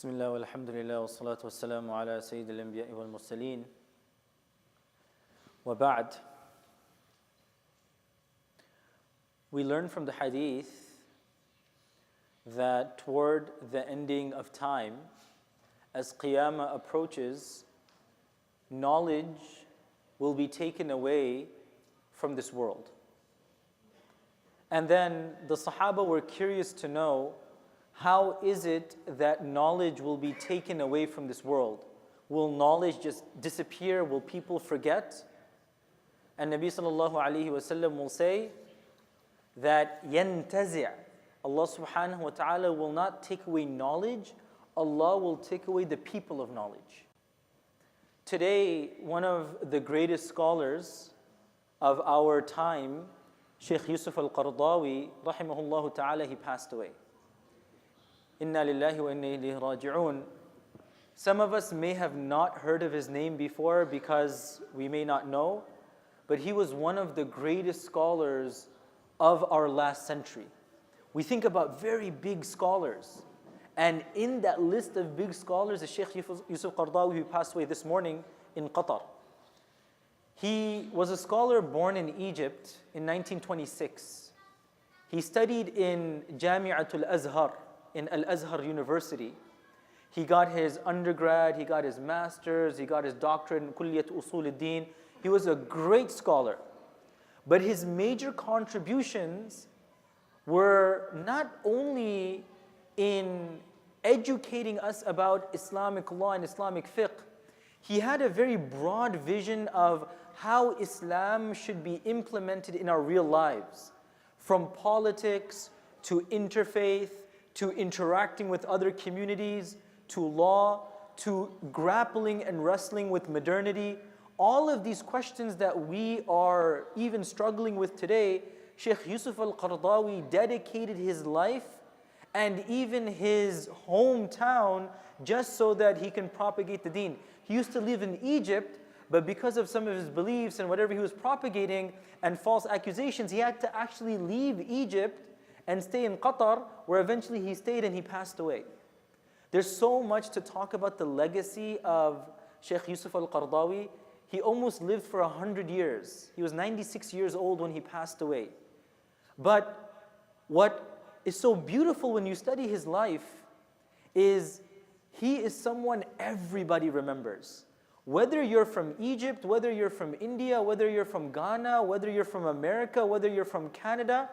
بسم الله والحمد لله والصلاة والسلام على سيد الأنبياء والمرسلين وبعد. We learn from the hadith that toward the ending of time, as Qiyamah approaches, knowledge will be taken away from this world. And then the Sahaba were curious to know, how is it that knowledge will be taken away from this world? Will knowledge just disappear? Will people forget? And Nabi sallallahu alayhi wasallam will say that ينتزع, Allah subhanahu wa ta'ala will not take away knowledge, Allah will take away the people of knowledge. Today, one of the greatest scholars of our time, Shaykh Yusuf al-Qaradawi, rahimahullah ta'ala, he passed away. Inna lillahi wa inna ilayhi raji'un. Some of us may have not heard of his name before because we may not know, but he was one of the greatest scholars of our last century. We think about very big scholars, and in that list of big scholars is Shaykh Yusuf Qaradawi, who passed away this morning in Qatar. He was a scholar born in Egypt in 1926. He studied in Jami'atul Azhar, in Al-Azhar University. He got his undergrad, he got his master's, he got his doctorate in Kulliyat Usul al-Din. He was a great scholar. But his major contributions were not only in educating us about Islamic law and Islamic fiqh. He had a very broad vision of how Islam should be implemented in our real lives, from politics to interfaith, to interacting with other communities, to law, to grappling and wrestling with modernity. All of these questions that we are even struggling with today, Shaykh Yusuf al-Qaradawi dedicated his life and even his hometown just so that he can propagate the deen. He used to live in Egypt, but because of some of his beliefs and whatever he was propagating and false accusations, he had to actually leave Egypt and stay in Qatar, where eventually he stayed and he passed away. There's so much to talk about the legacy of Shaykh Yusuf al-Qaradawi. He almost lived for 100 years. He was 96 years old when he passed away. But what is so beautiful when you study his life is he is someone everybody remembers. Whether you're from Egypt, whether you're from India, whether you're from Ghana, whether you're from America, whether you're from Canada,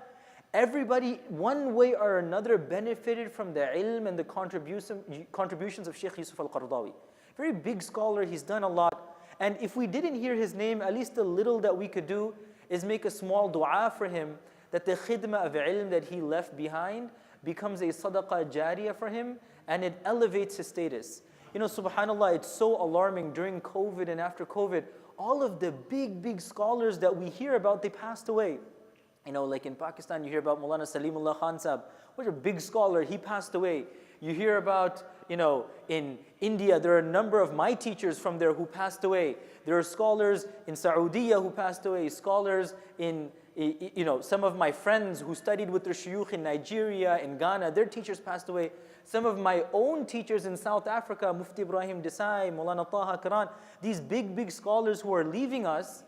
everybody, one way or another, benefited from the ilm and the contributions of Shaykh Yusuf al-Qaradawi. Very big scholar, he's done a lot. And if we didn't hear his name, at least the little that we could do is make a small dua for him, that the khidmah of ilm that he left behind becomes a sadaqah jariyah for him, and it elevates his status. You know, subhanAllah, it's so alarming during COVID and after COVID, all of the big scholars that we hear about, they passed away. You know, like in Pakistan, you hear about Maulana Salimullah Khan Sahab, what a big scholar, he passed away. You hear about, you know, in India, there are a number of my teachers from there who passed away. There are scholars in Saudi who passed away, scholars in, you know, some of my friends who studied with their shuyukh in Nigeria, in Ghana, their teachers passed away. Some of my own teachers in South Africa, Mufti Ibrahim Desai, Maulana Taha Karan, these big scholars who are leaving us,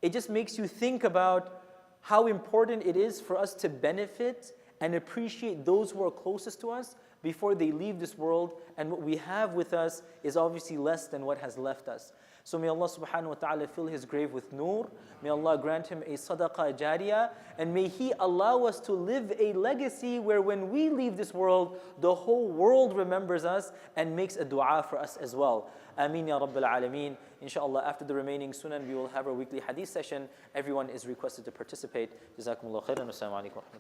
it just makes you think about how important it is for us to benefit and appreciate those who are closest to us before they leave this world, and what we have with us is obviously less than what has left us. So may Allah subhanahu wa ta'ala fill his grave with nur, may Allah grant him a sadaqah jariyah, and may he allow us to live a legacy where when we leave this world, the whole world remembers us and makes a dua for us as well. Ameen ya Rabbil Alameen. Inshallah, after the remaining sunan, we will have our weekly hadith session. Everyone is requested to participate. Jazakumullah khairan. Assalamu alaikum.